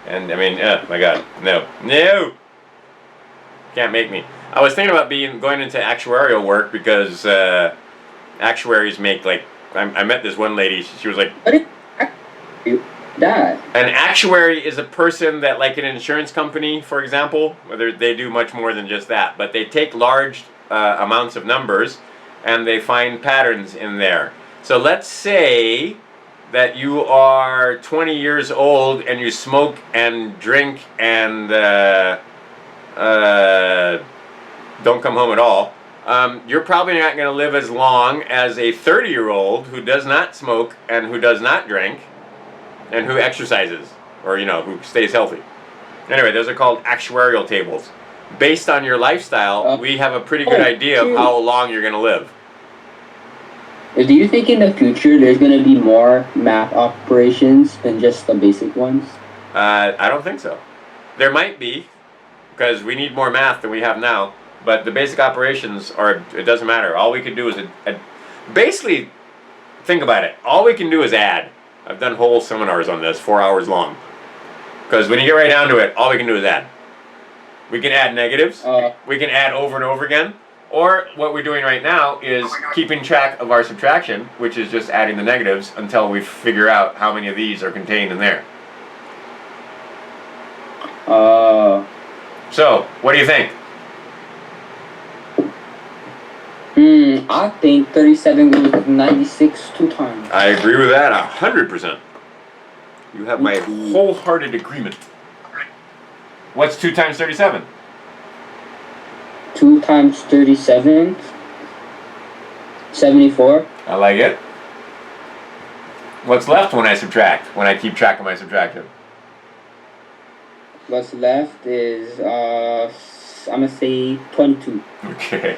And I mean, my God, no, can't make me. I was thinking about going into actuarial work because actuaries make like. I met this one lady. She was like, That. An actuary is a person that, like an insurance company, for example, whether they do much more than just that, but they take large amounts of numbers and they find patterns in there. So let's say that you are 20 years old and you smoke and drink and don't come home at all. You're probably not going to live as long as a 30-year-old who does not smoke and who does not drink and who exercises, or who stays healthy. Anyway, those are called actuarial tables. Based on your lifestyle, we have a pretty good idea of how long you're going to live. Do you think in the future there's going to be more math operations than just the basic ones? I don't think so. There might be, because we need more math than we have now, but the basic operations it doesn't matter. All we can do is, basically, think about it. All we can do is add. I've done whole seminars on this, 4 hours long. Because when you get right down to it, all we can do is add. We can add negatives. We can add over and over again. Or what we're doing right now is keeping track of our subtraction, which is just adding the negatives until we figure out how many of these are contained in there. So, what do you think? I think 37 goes with 96 2 times. I agree with that 100%. You have my wholehearted agreement. What's 2 times 37? 2 times 37? 74. I like it. What's left when I subtract? When I keep track of my subtraction? What's left is, I'm going to say 22. Okay.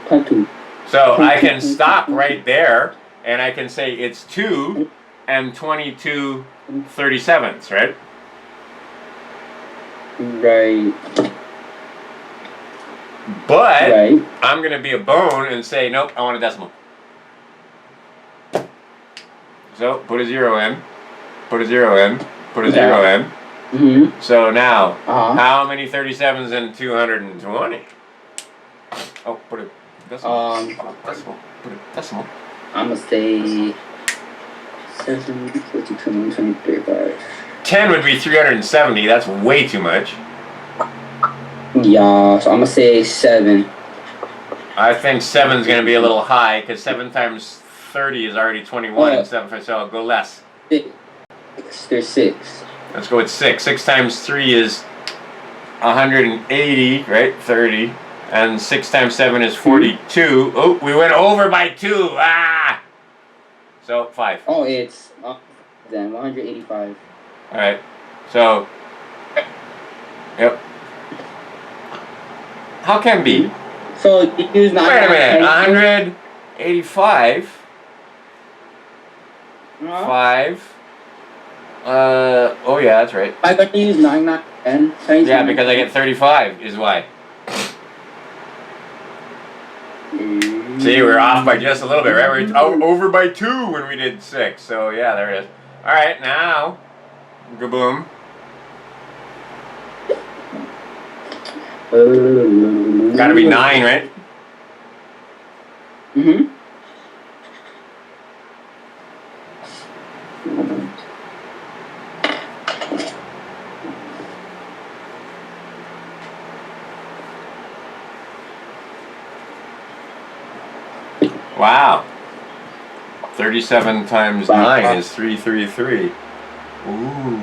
22. So I can stop right there, and I can say it's 2 and 22 37ths, right? Right. But I'm going to be a bone and say, nope, I want a decimal. So put a 0 in, put a 0 in, put a 0 in. Mm-hmm. So now, how many 37s in 220? Oh, put a decimal. Decimal. Put a decimal. I'm going to say 7, 50, 21, 23, 5. 10 would be 370. That's way too much. Yeah, so I'm going to say 7. I think 7's going to be a little high because 7 times 30 is already 21 and 7, so I'll go less. 6. There's 6. Let's go with 6. 6 times 3 is 180, right? 30. And 6 times 7 is 42. Oh, we went over by 2. Ah! So, 5. Oh, it's then 185. Alright. So, Yep. How can be? So you use 9. Wait a minute. 185. 5. Oh yeah, that's right. I got to use 9, 9, 10. Yeah, because I get 35 is why. See, we're off by just a little bit, right? We're over by 2 when we did 6. So yeah, there it is. All right, now, gaboom. Gotta be 9, right? Mm-hmm. Wow. 37 times 9 is 333. Ooh.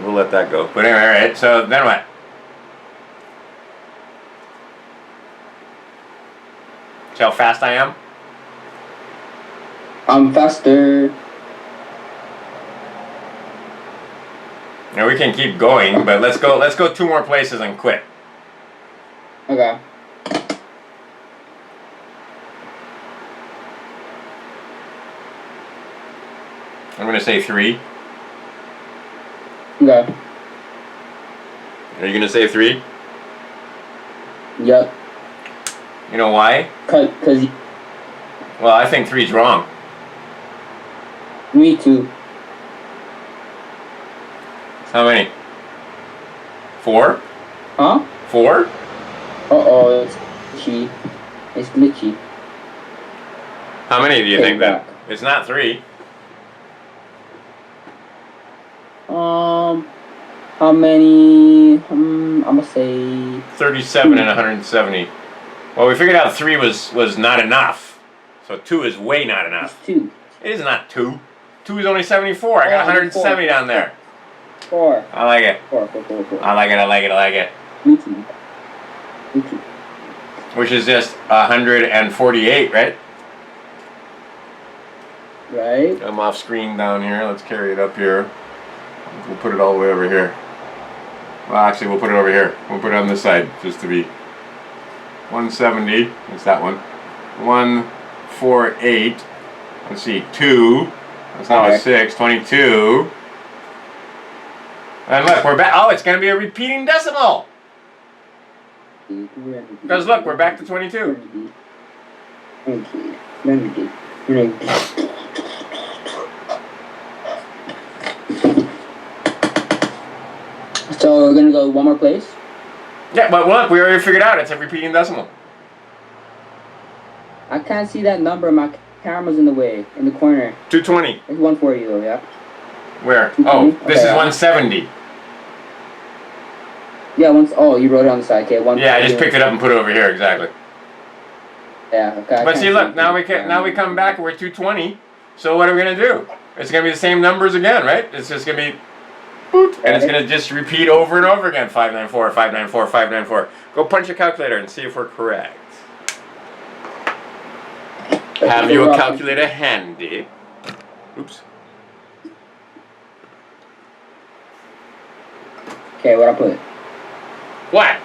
We'll let that go. But anyway, all right. So then what? See how fast I am? I'm faster. Now we can keep going, but let's go 2 more places and quit. Okay. I'm gonna say 3. Okay. Are you gonna say 3? Yep. You know why? Cause Well, I think 3's wrong. me too. How many? 4? Huh? 4? Uh-oh, it's glitchy. It's glitchy. How many do you think then? back. It's not 3. How many? I'm gonna say 37 and 170. Well, we figured out 3 was not enough. So 2 is way not enough. it's 2. It is not 2. 2 is only 74. I got 170 down there. 4. I like it. 4. I like it. Me too. Me too. Which is just 148, right? Right? I'm off screen down here. Let's carry it up here. We'll put it all the way over here. Well, actually, we'll put it over here. We'll put it on this side, just to be 170. That's that one. 148. Let's see, 2. That's not a 6. 22. And look, we're back. Oh, it's going to be a repeating decimal. Because look, we're back to 22. So we're gonna go 1 more place? Yeah, but look, we already figured out it's a repeating decimal. I can't see that number. My camera's in the way, in the corner. 220. It's 140 though, yeah. Where? Oh, this is Okay. 170. Yeah, oh, you wrote it on the side. Okay, 140. Yeah, I just picked it up and put it over here, exactly. Yeah, okay. But see, look, now we come back and we're 220. So what are we gonna do? It's gonna be the same numbers again, right? It's just gonna be, boop, and it's gonna just repeat over and over again. 594, 594, 594. Go punch a calculator and see if we're correct. Have you a calculator handy? Oops. Okay, what I put? What?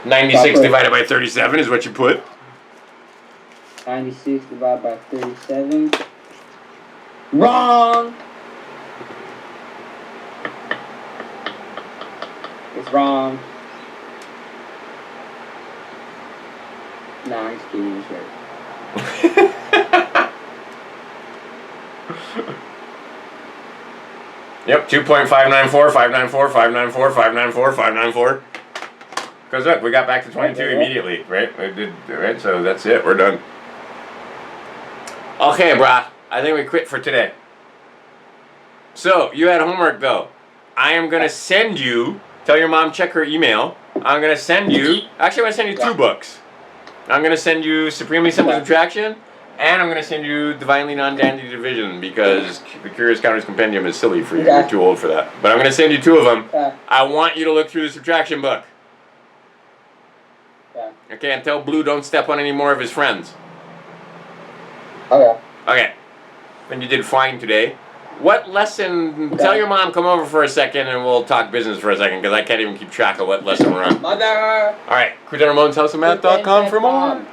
96 divided by 37 is what you put. 96 divided by 37. Wrong! It's wrong. Nah, I'm just kidding. It's right. Yep, 2.594, 594, 594, 594, 594. Because look, we got back to 22 immediately, right? We did, right? So that's it. We're done. Okay, brah. I think we quit for today. So, you had homework, though. I am going to send you, tell your mom check her email. I'm going to send you, actually I'm going to send you 2 books. I'm going to send you Supremely Simple Subtraction, and I'm going to send you Divinely Non-Dandy Division, because the Curious Counters Compendium is silly for you. You're too old for that. But I'm going to send you 2 of them. I want you to look through the subtraction book. Okay, and tell Blue don't step on any more of his friends. Okay. Okay. Then you did fine today. What lesson? Tell your mom come over for a second, and we'll talk business for a second because I can't even keep track of what lesson we're on. Mother. All right, CrewtonRamone'sHouseOfMath.com for more.